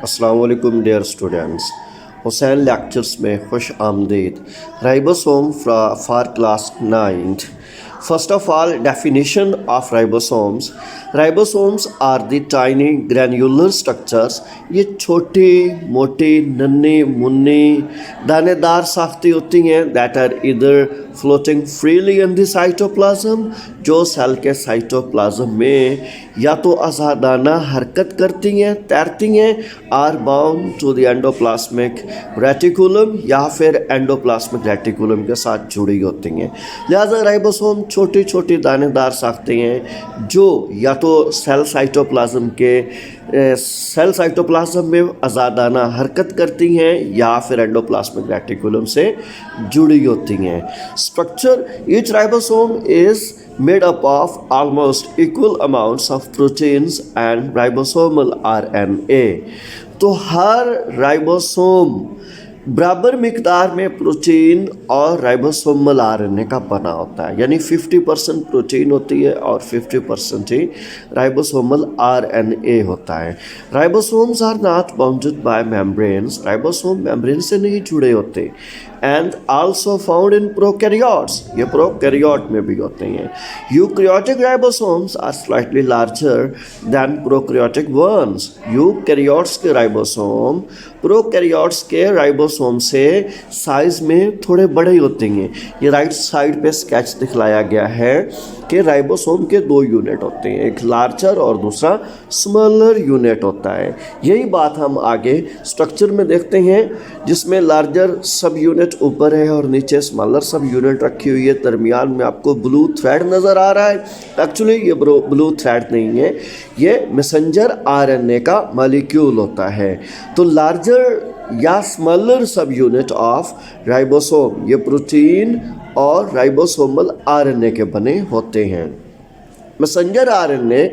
अस्सलाम वालेकुम dear students. Hussain lectures में खुश आमदीद। Ribosome for class 9th। First of all, definition of ribosomes. Ribosomes are the tiny granular structures. ये छोटी मोटी नन्ही मुन्नी दानेदार साख्ती होती हैं that are either floating freely in the cytoplasm, जो सेल के साइटोप्लाज्म में या तो आज़ादाना हरकत करती हैं, तैरती हैं, or bound to the endoplasmic reticulum या फिर एंडोप्लाज्मिक रेटिकुलम के साथ जुड़ी होती हैं। लिहाजा राइबोसोम छोटी छोटी दानेदार साख्तें हैं जो या तो सेल साइटोप्लाज्म में आज़ादाना हरकत करती हैं या फिर एंडोप्लाज्मिक रेटिकुलम से जुड़ी होती हैं। Structure each ribosome is made up of almost equal amounts of proteins and ribosomal RNA। तो हर राइबोसोम बराबर मिकदार में प्रोटीन और राइबोसोमल आरएनए का बना होता है, यानी 50% प्रोटीन होती है और 50% ही राइबोसोमल आरएनए होता है। Ribosomes are not bounded by membranes, ribosome membrane से नहीं जुड़े होते। And also found in prokaryotes, ये प्रोकैरियोट में भी होते हैं। Eukaryotic ribosomes are slightly larger than prokaryotic ones. Eukaryotes के राइबोसोम प्रोकैरियोट्स के राइबोसोम से साइज में थोड़े बड़े होते हैं। ये राइट साइड पे स्केच दिखलाया गया है कि राइबोसोम के दो यूनिट होते हैं, एक लार्जर और दूसरा स्मॉलर यूनिट होता है। यही बात हम आगे स्ट्रक्चर में देखते हैं, जिसमें लार्जर सब यूनिट ऊपर है और नीचे स्मॉलर सब यूनिट रखी हुई है। दरमियान में आपको ब्लू थ्रेड नज़र आ रहा है। एक्चुअली ये ब्लू थ्रेड नहीं है, ये मैसेंजर आरएनए का मॉलिक्यूल होता है। तो लार्जर या स्मॉलर सब यूनिट ऑफ राइबोसोम ये प्रोटीन और राइबोसोमल आरएनए के बने होते हैं। मैसेंजर आरएनए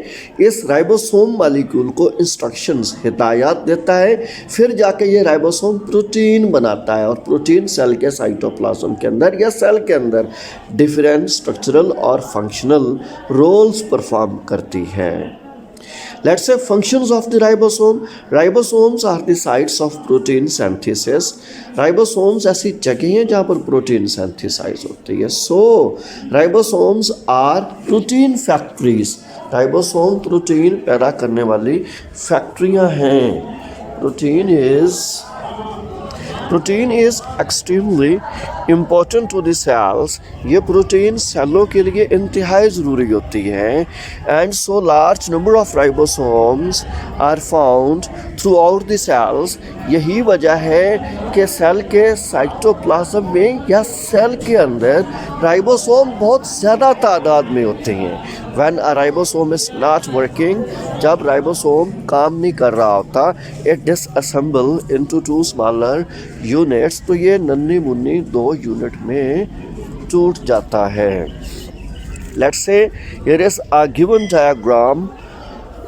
इस राइबोसोम मॉलिक्यूल को इंस्ट्रक्शंस हिदायत देता है, फिर जाके ये राइबोसोम प्रोटीन बनाता है और प्रोटीन सेल के साइटोप्लाज्म के अंदर या सेल के अंदर डिफरेंट स्ट्रक्चरल और फंक्शनल रोल्स परफॉर्म करती है। Let's say functions of the ribosome. Ribosomes are the sites of protein synthesis. Ribosomes ऐसी जगह हैं जहाँ पर प्रोटीन सिंथेसाइज होती है। So ribosomes are protein factories. Ribosome protein पैदा करने वाली फैक्ट्रियाँ हैं। Protein is extremely important to the cells. ये प्रोटीन सेलों के लिए इंतहाई ज़रूरी होती है। And so large number of ribosomes are found throughout the cells. यही वजह है कि सेल के साइटोप्लाज्म में या सेल के अंदर राइबोसोम बहुत ज़्यादा तादाद में होते हैं। When a ribosome is not working, जब राइबोसोम काम नहीं कर रहा होता, it disassemble into two smaller units, तो ये नन्ही मुन्नी दो यूनिट में टूट जाता है। Let's say here is a given diagram।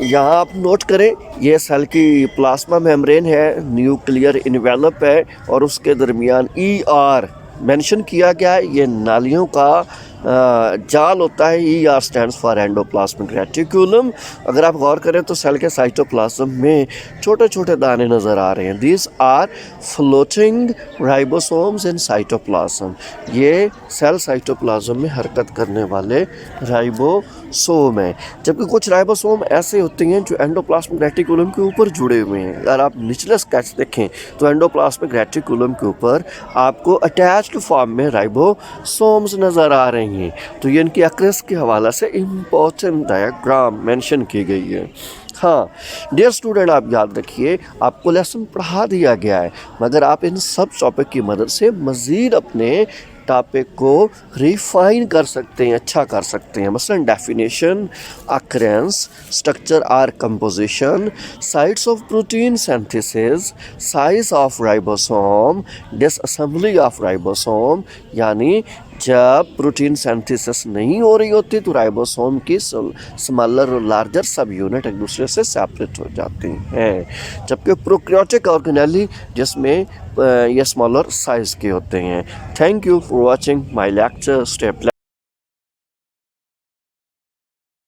यहाँ आप नोट करें, ये सेल की प्लाज्मा मेम्ब्रेन है, न्यूक्लियर इन्वेलप है और उसके दरमियान ER मेंशन किया गया है। ये नालियों का जाल होता है। ER stands for endoplasmic reticulum. अगर आप गौर करें तो सेल के साइटोप्लाज्म में छोटे छोटे दाने नज़र आ रहे हैं। These are floating ribosomes in cytoplasm. ये सेल साइटोप्लाज्म में हरकत करने वाले राइबोसोम हैं। जबकि कुछ राइबोसोम ऐसे होते हैं जो एंडोप्लाज्मिक रेटिकुलम के ऊपर जुड़े हुए हैं। अगर आप निचले स्केच देखें तो एंडोप्लाज्मिक रेटिकुलम के ऊपर आपको अटैच्ड फॉर्म में राइबोसोम्स नज़र आ रहे हैं। तो ये इनकी एक्रेस के हवाला से इम्पोर्टेंट डायग्राम मेंशन की गई है। हाँ डियर स्टूडेंट, आप याद रखिए आपको लेसन पढ़ा दिया गया है, मगर आप इन सब टॉपिक की मदद से मज़ीद अपने टॉपिक को रिफाइन कर सकते हैं, अच्छा कर सकते हैं। मसलन definition, occurrence, structure or composition, sites of protein synthesis, size of ribosome, disassembly of ribosome. यानी जब प्रोटीन सिंथेसिस नहीं हो रही होती तो राइबोसोम की स्मॉलर और लार्जर सब यूनिट एक दूसरे से सेपरेट हो जाती हैं। जबकि प्रोकैरियोटिक ऑर्गेनेली जिसमें ये स्मॉलर साइज़ के होते हैं। Thank you for watching my lecture. Stay